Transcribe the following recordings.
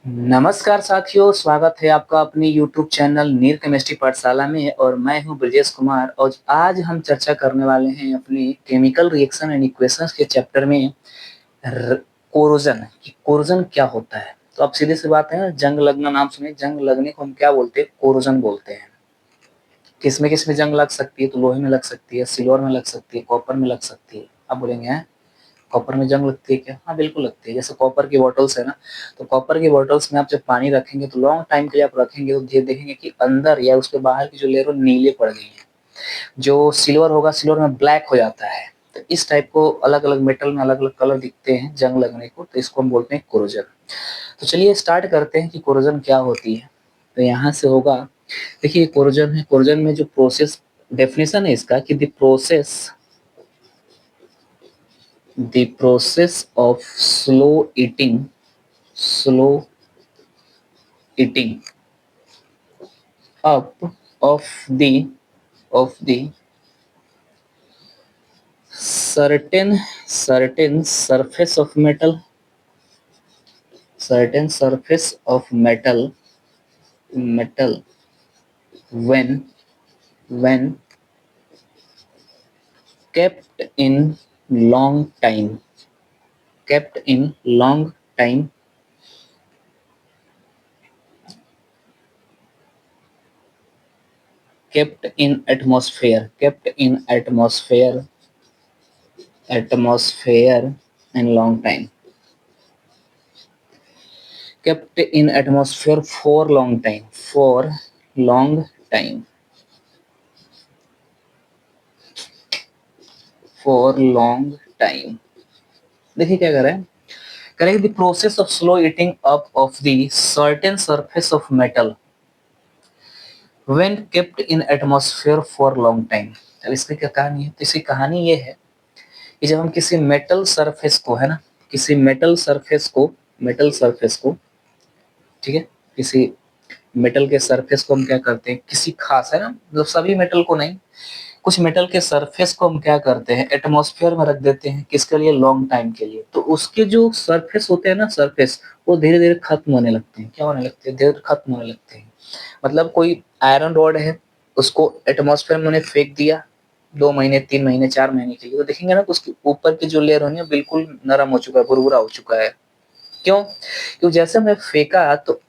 नमस्कार साथियों, स्वागत है आपका अपनी YouTube चैनल नीर केमिस्ट्री पाठशाला में और मैं हूं ब्रजेश कुमार। और आज हम चर्चा करने वाले हैं अपनी केमिकल रिएक्शन एंड इक्वेशंस के चैप्टर में कोरोजन कि कोरोजन क्या होता है। तो अब सीधे सी बात है ना, जंग लगना नाम सुने, जंग लगने को हम क्या बोलते हैं? कोरोजन बोलते हैं। किसमें किसमें जंग लग सकती है? तो लोहे में लग सकती है, सिल्वर में लग सकती है, कॉपर में लग सकती है। अब बोलेंगे हैं कॉपर में जंग लगती है क्या? हाँ बिल्कुल लगती है। जैसे कॉपर की बॉटल्स है ना, तो कॉपर की बॉटल्स में आप जब पानी रखेंगे तो लॉन्ग टाइम के लिए आप रखेंगे तो देखेंगे कि अंदर या उसके बाहर की जो लेयर नीले पड़ गई है। जो सिल्वर होगा, सिल्वर में ब्लैक हो जाता है। तो इस टाइप को अलग अलग मेटल में अलग अलग कलर दिखते हैं जंग लगने को, तो इसको हम बोलते हैं कोरोजन। तो चलिए स्टार्ट करते हैं कि कोरोजन क्या होती है। तो यहाँ से होगा, देखिए कोरोजन है, कोरोजन में जो प्रोसेस डेफिनेशन है इसका कि the process of slow eating up of the certain surface of metal when kept in long time kept in long time kept in atmosphere and long time, kept in atmosphere long time for long time। देखिए क्या कर रहा है, correct the process of slow eating up of the certain surface of metal when kept in atmosphere for long time. अब इसकी क्या कहानी है? तो इसकी कहानी ये है कि जब हम किसी मेटल सरफेस को, है ना, किसी मेटल सरफेस को ठीक है, किसी मेटल के सरफेस को हम क्या करते हैं, किसी खास, है ना, मतलब सभी मेटल को नहीं, कुछ मेटल के सरफेस को हम क्या करते हैं, एटमॉस्फेयर में रख देते हैं। किसके लिए? लॉन्ग टाइम के लिए। तो उसके जो सरफेस होते हैं ना, सरफेस, वो धीरे धीरे खत्म होने लगते हैं। क्या होने लगते हैं? धीरे धीरे खत्म होने लगते हैं। मतलब कोई आयरन रॉड है, उसको एटमॉस्फेयर में उन्हें फेंक दिया 2 महीने, 3 महीने, 4 महीने के लिए, तो देखेंगे ना, उसके ऊपर की जो लेयर होनी है बिल्कुल नरम हो चुका है, भुरभुरा हो चुका है। क्यों? क्योंकि जैसे हमने फेंका तो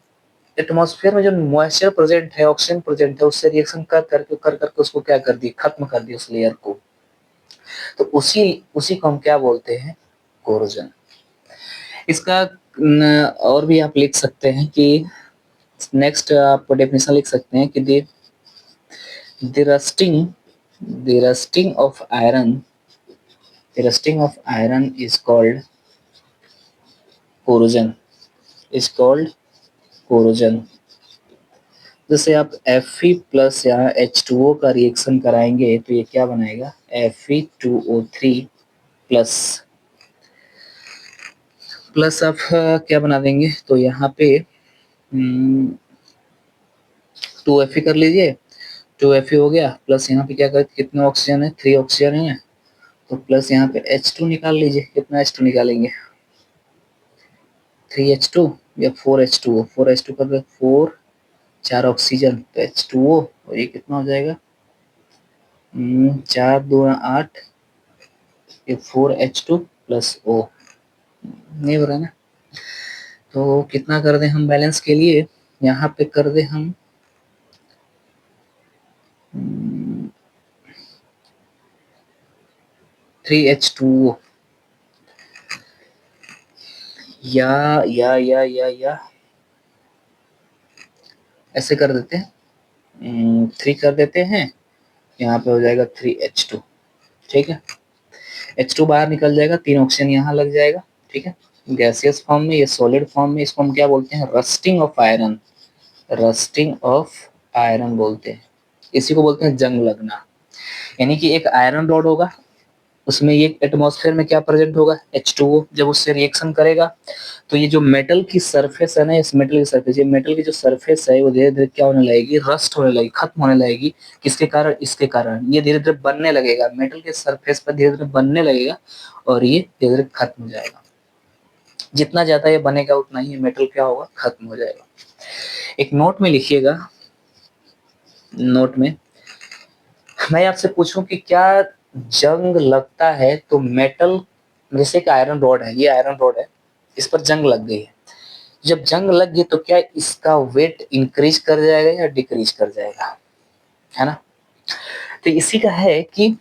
एटमॉस्फेयर में जो मॉइस्चर प्रेजेंट है, ऑक्सीजन प्रेजेंट है, उससे रिएक्शन कर करके उसको क्या कर दिया, खत्म कर दिया उस लेयर को। तो उसी उसी को हम क्या बोलते हैं? कोरोजन। इसका और भी आप लिख सकते हैं कि नेक्स्ट आप डेफिनेशन लिख सकते हैं कि the rusting the rusting of iron the rusting of iron is called corrosion. जैसे आप Fe+ या H2O का रिएक्शन कराएंगे तो ये क्या बनाएगा? Fe2O3 प्लस प्लस आप क्या बना देंगे? तो यहाँ पे 2Fe कर लीजिए, 2Fe हो गया, प्लस यहाँ पे क्या कर, कितने ऑक्सीजन है? 3 ऑक्सीजन है, तो प्लस यहाँ पे H2 निकाल लीजिए। कितना H2 निकालेंगे? 3H2 या 4H2O? 4H2 कर दो, 4, 4 ऑक्सीजन तो H2O, और ये कितना हो जाएगा? 4 2 8, ये 4H2 प्लस O। नहीं हो रहा ना, तो कितना कर दें हम बैलेंस के लिए? यहाँ पे कर दे हम 3H2O, या ऐसे कर देते हैं, 3 कर देते हैं, यहाँ पे हो जाएगा 3H2। ठीक है, H2 बाहर निकल जाएगा, 3 ऑक्सीजन यहाँ लग जाएगा। ठीक है, गैसियस फॉर्म में, ये सॉलिड फॉर्म में, इसको हम क्या बोलते हैं? Rusting of iron. Rusting of iron बोलते हैं, इसी को बोलते हैं जंग लगना। यानी कि एक आयरन रॉड होगा, उसमें ये एटमॉस्फेयर में क्या प्रेजेंट होगा? H2O। जब उससे रिएक्शन करेगा तो ये जो मेटल की सरफेस है ना, इस मेटल की सरफेस, ये मेटल की जो सरफेस है वो धीरे धीरे क्या होने लगेगी? रस्ट होने लगेगी, खत्म होने लगेगी। किसके कारण? इसके कारण। ये धीरे धीरे बनने लगेगा, मेटल के सरफेस पर धीरे धीरे बनने लगेगा और ये धीरे धीरे खत्म हो जाएगा। जितना ज्यादा ये बनेगा उतना ही मेटल क्या होगा, खत्म हो जाएगा। एक नोट में लिखिएगा, नोट में मैं आपसे पूछूं कि क्या जंग लगता है तो मेटल, जैसे कि आयरन रॉड है, ये आयरन रॉड है, इस पर जंग लग गई है, जब जंग लग गई तो क्या इसका वेट इंक्रीज कर जाएगा या डिक्रीज कर जाएगा, है ना। तो इसी का है कि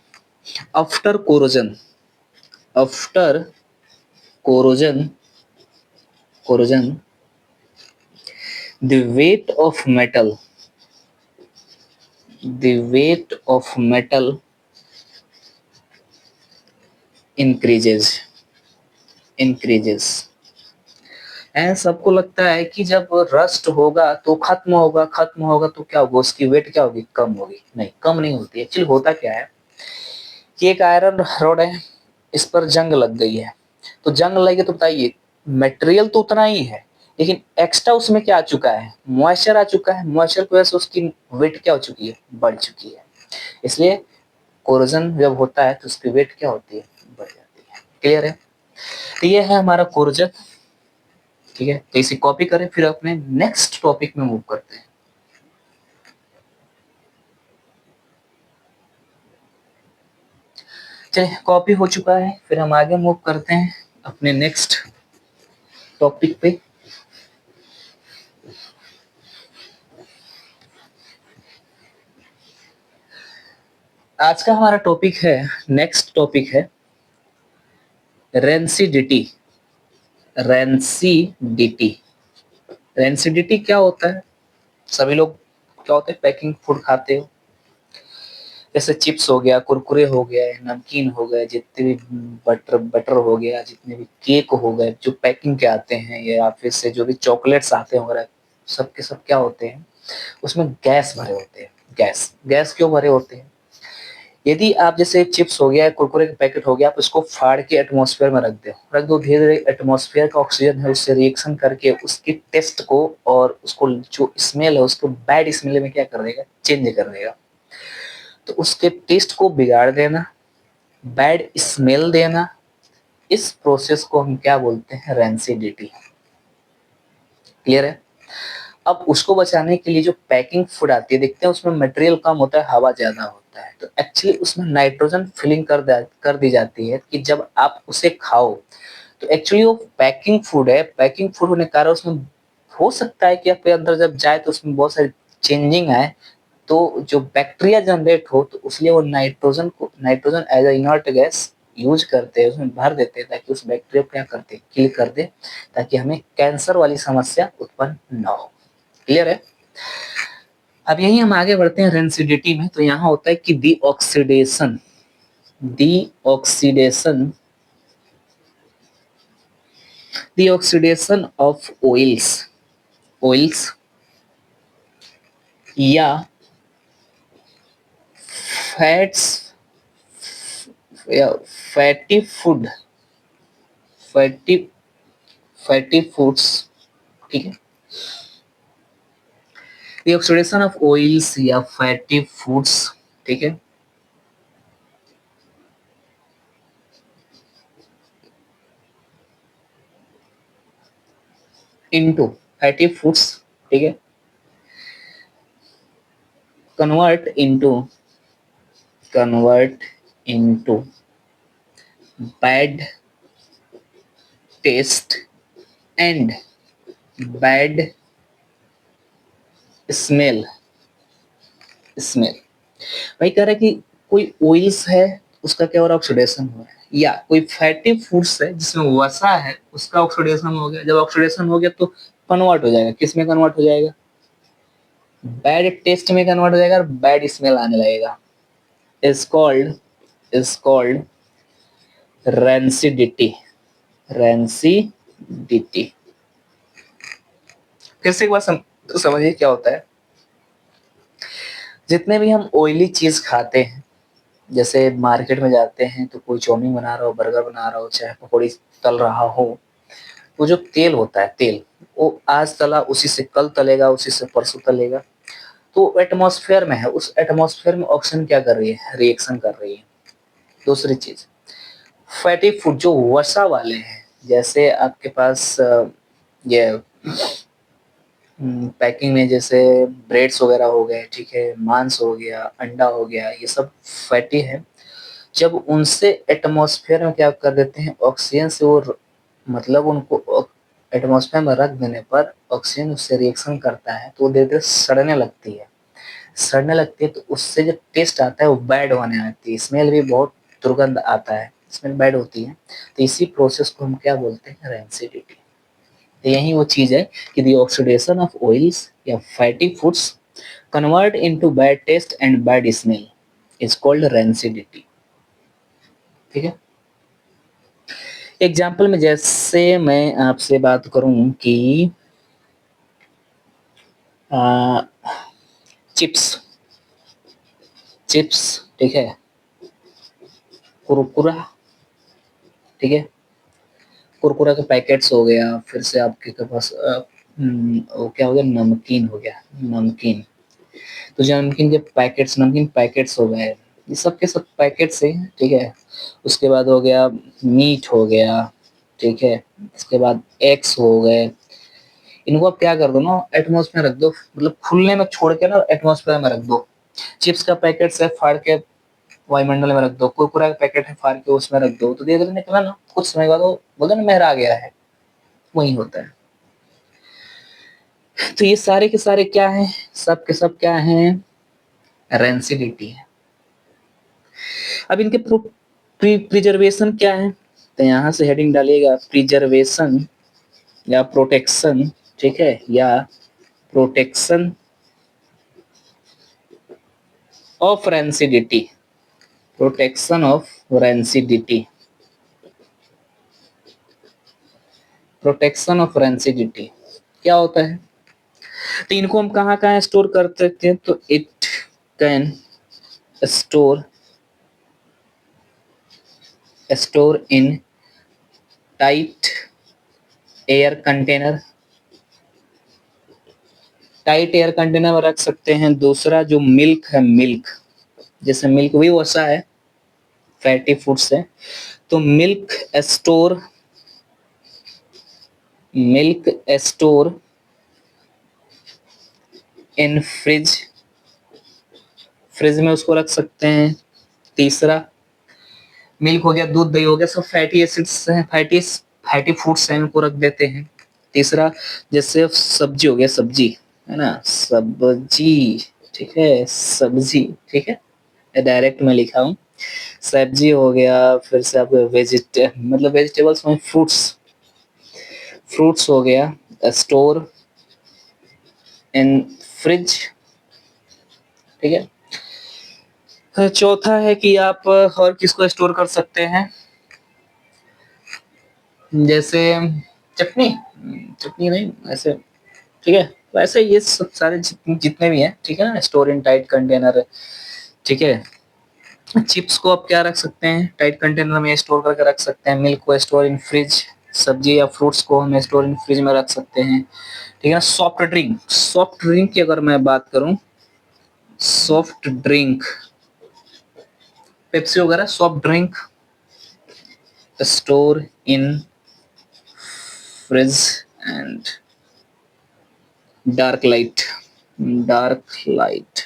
after corrosion, after corrosion, corrosion the weight of metal, the weight of metal increases, increases. And सबको लगता है कि जब रस्ट होगा तो खत्म होगा, खत्म होगा तो क्या होगा, उसकी वेट क्या होगी, कम होगी। नहीं, कम नहीं होती। एक्चुअली होता क्या है कि एक आयरन रॉड है, इस पर जंग लग गई है, तो जंग लगी तो बताइए मटेरियल तो उतना ही है, लेकिन एक्स्ट्रा उसमें क्या आ चुका है, मॉइस्चर आ चुका है। मॉइस्चर की वजह से उसकी वेट क्या हो चुकी है, बढ़ चुकी है। इसलिए कोरोजन जब होता है तो उसकी वेट क्या होती है, बढ़ जाती है। क्लियर है। तो ये है हमारा कोरोजन। ठीक है, तो इसे कॉपी करें, फिर अपने नेक्स्ट टॉपिक में मूव करते हैं। चलिए, कॉपी हो चुका है, फिर हम आगे मूव करते हैं अपने नेक्स्ट टॉपिक पे। आज का हमारा टॉपिक है, नेक्स्ट टॉपिक है रेंसिडिटी। रेंसिडिटी, रेंसिडिटी क्या होता है। सभी लोग क्या होते हैं, पैकिंग फूड खाते हो, जैसे चिप्स हो गया, कुरकुरे हो गए, नमकीन हो गए, जितने भी बटर बटर हो गया, जितने भी केक हो गए जो पैकिंग के आते हैं, या फिर से जो भी चॉकलेट्स आते हैं वगैरह, सब के सब क्या होते हैं, उसमें गैस भरे होते हैं। गैस, गैस क्यों भरे होते हैं। यदि आप जैसे चिप्स हो गया, कुरकुरे का पैकेट हो गया, आप उसको फाड़ के एटमॉस्फेयर में रख दो, धीरे धीरे एटमॉस्फेयर का ऑक्सीजन है उससे रिएक्शन करके उसकी टेस्ट को और उसको जो स्मेल है उसको बैड स्मेल में क्या कर देगा, चेंज कर देगा। तो उसके टेस्ट को बिगाड़ देना, बैड स्मेल देना, इस प्रोसेस को हम क्या बोलते हैं, रेंसिडिटी। क्लियर है। अब उसको बचाने के लिए जो पैकिंग फूड आती है, देखते हैं उसमें मटेरियल कम होता है, हवा ज्यादा होता है, तो एक्चुअली उसमें नाइट्रोजन फिलिंग कर दी जाती है कि जब आप उसे खाओ तो एक्चुअली वो पैकिंग फूड है। पैकिंग फूड होने के कारण उसमें हो सकता है कि आपके अंदर जब जाए तो उसमें बहुत सारी चेंजिंग आए, तो जो बैक्टीरिया जनरेट हो, तो उसलिए वो nitrogen as a inert gas use करते हैं, उसमें भर देते हैं ताकि उस बैक्टीरिया को क्या करते, किल कर दे, ताकि हमें कैंसर वाली समस्या उत्पन्न न हो। क्लियर है। अब यही हम आगे बढ़ते हैं रेंसिडिटी में। तो यहाँ होता है कि D oxidation, D oxidation, D oxidation of oils, oils या फैट्स, या fatty food, fatty fatty foods. ठीक है, डी ऑक्सीडेशन ऑफ ऑयल्स या फैटी फूड्स। ठीक है, इनटू फैटी फूड्स। ठीक है, convert into, convert into bad taste and bad smell, smell. वही कह रहा है कि कोई ऑयल्स है उसका क्या हो रहा है, ऑक्सीडेशन हो रहा है, या कोई फैटी फूड्स है जिसमें वसा है उसका ऑक्सीडेशन हो गया। जब ऑक्सीडेशन हो गया तो कन्वर्ट हो जाएगा, किस में कन्वर्ट हो जाएगा, बैड टेस्ट में कन्वर्ट हो जाएगा और बैड स्मेल आने लगेगा। Is called, is called rancidity, rancidity. फिर से एक बार समझिए क्या होता है। जितने भी हम ऑयली चीज खाते हैं, जैसे मार्केट में जाते हैं तो कोई चाउमीन बना रहा हो, बर्गर बना रहा हो, चाहे पकौड़ी तल रहा हो, वो जो तेल होता है, तेल वो आज तला उसी से कल तलेगा, उसी से परसों तलेगा, तो एटमॉस्फेयर में है, उस एटमॉस्फेयर में ऑक्सीजन क्या कर रही है, रिएक्शन कर रही है। दूसरी चीज, फैटी फूड जो वसा वाले हैं, जैसे आपके पास ये पैकिंग में जैसे ब्रेड्स वगैरह हो गए, ठीक है, मांस हो गया, अंडा हो गया, ये सब फैटी है। जब उनसे एटमॉस्फेयर में क्या कर देते हैं, ऑक्सीजन से वो मतलब उनको एटमॉस्फेयर में रख देने पर ऑक्सीजन उससे रिएक्शन करता है तो वो धीरे धीरे सड़ने लगती है। सड़ने लगती है तो उससे जो टेस्ट आता है वो बैड होने आती है, स्मेल भी बहुत दुर्गंध आता है, स्मेल बैड होती है। तो इसी प्रोसेस को हम क्या बोलते हैं, रेंसिडिटी। तो यही वो चीज है कि द ऑक्सीडेशन ऑफ ऑयल्स या fatty foods convert into bad taste and bad smell is called rancidity. ठीक है। एग्जाम्पल में जैसे मैं आपसे बात करूं कि चिप्स चिप्स, ठीक है, कुरकुरा, ठीक है, कुरकुरा के पैकेट्स हो गया, फिर से आपके पास वो क्या हो गया, नमकीन हो गया, नमकीन। तो जो नमकीन के पैकेट्स, नमकीन पैकेट्स हो गए, ये सब के सब पैकेट्स है, ठीक है। उसके बाद हो गया मीट हो गया, ठीक है। इसके बाद एग्स हो गए। इनको आप क्या कर दो ना, एटमॉस्फेयर रख दो, मतलब खुलने में छोड़ के ना एटमॉस्फेयर में रख दो। चिप्स का पैकेट से फाड़ के वायुमंडल में रख दो, कुरकुरा का पैकेट है फाड़ के उसमें रख दो, तो धीरे धीरे निकला ना, कुछ समय बाद वो बोलते ना मेहरा गया है, वही होता है। तो ये सारे के सारे क्या है, सब के सब क्या है, रेंसिडिटी है। अब इनके प्रिजर्वेशन क्या है, तो यहां से हेडिंग डालिएगा प्रिजर्वेशन या प्रोटेक्शन, ठीक है, या protection of rancidity, protection of rancidity, protection of rancidity क्या होता है। तो इनको हम कहाँ कहाँ स्टोर कर सकते हैं, तो it can store in tight air container, tight air container में रख सकते हैं। दूसरा जो मिल्क है, मिल्क, जैसे मिल्क भी वसा है, फैटी फूड्स है, तो store milk store in fridge, fridge में उसको रख सकते हैं। तीसरा मिल्क हो गया, दूध दही हो गया, सब फैटी एसिड्स हैं, फैटी फूड्स हैं, उनको रख देते हैं। तीसरा जैसे सब्जी हो गया, सब्जी है ना, सब्जी, ठीक है, सब्जी, ठीक है, डायरेक्ट में लिखा हूँ, सब्जी हो गया, फिर से आप मतलब वेजिटेबल्स में फ्रूट्स, फ्रूट्स हो गया, स्टोर इन फ्रिज, ठीक है। चौथा है कि आप और किसको स्टोर कर सकते हैं, जैसे चटनी, चटनी नहीं ऐसे, ठीक है, वैसे ये सब सारे जितने भी हैं, ठीक है ना, स्टोर इन टाइट कंटेनर, ठीक है। चिप्स को आप क्या रख सकते हैं, टाइट कंटेनर में स्टोर करके रख सकते हैं। मिल्क को स्टोर इन फ्रिज, सब्जी या फ्रूट्स को हम स्टोर इन फ्रिज में रख सकते हैं, ठीक है ना। सॉफ्ट ड्रिंक, सॉफ्ट ड्रिंक की अगर मैं बात करूं, सॉफ्ट ड्रिंक, पेप्सी वगैरह, soft drink store in fridge and dark light, dark light,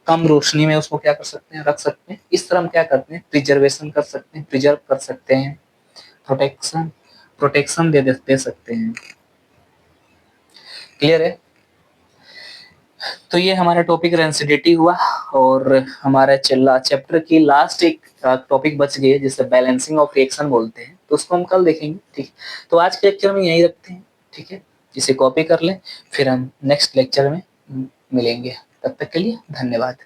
कम रोशनी में उसको क्या कर सकते हैं, रख सकते हैं। इस तरह हम क्या करते हैं, प्रिजर्वेशन कर सकते हैं, प्रिजर्व कर सकते हैं, प्रोटेक्शन, प्रोटेक्शन दे सकते हैं। क्लियर है। तो ये हमारा टॉपिक रेंसिडिटी हुआ, और हमारा चैप्टर की लास्ट एक टॉपिक बच गई है जिसे बैलेंसिंग ऑफ रिएक्शन बोलते हैं, तो उसको हम कल देखेंगे, ठीक। तो आज के लेक्चर में यही रखते हैं, ठीक है, इसे कॉपी कर लें, फिर हम नेक्स्ट लेक्चर में मिलेंगे। तब तक के लिए धन्यवाद।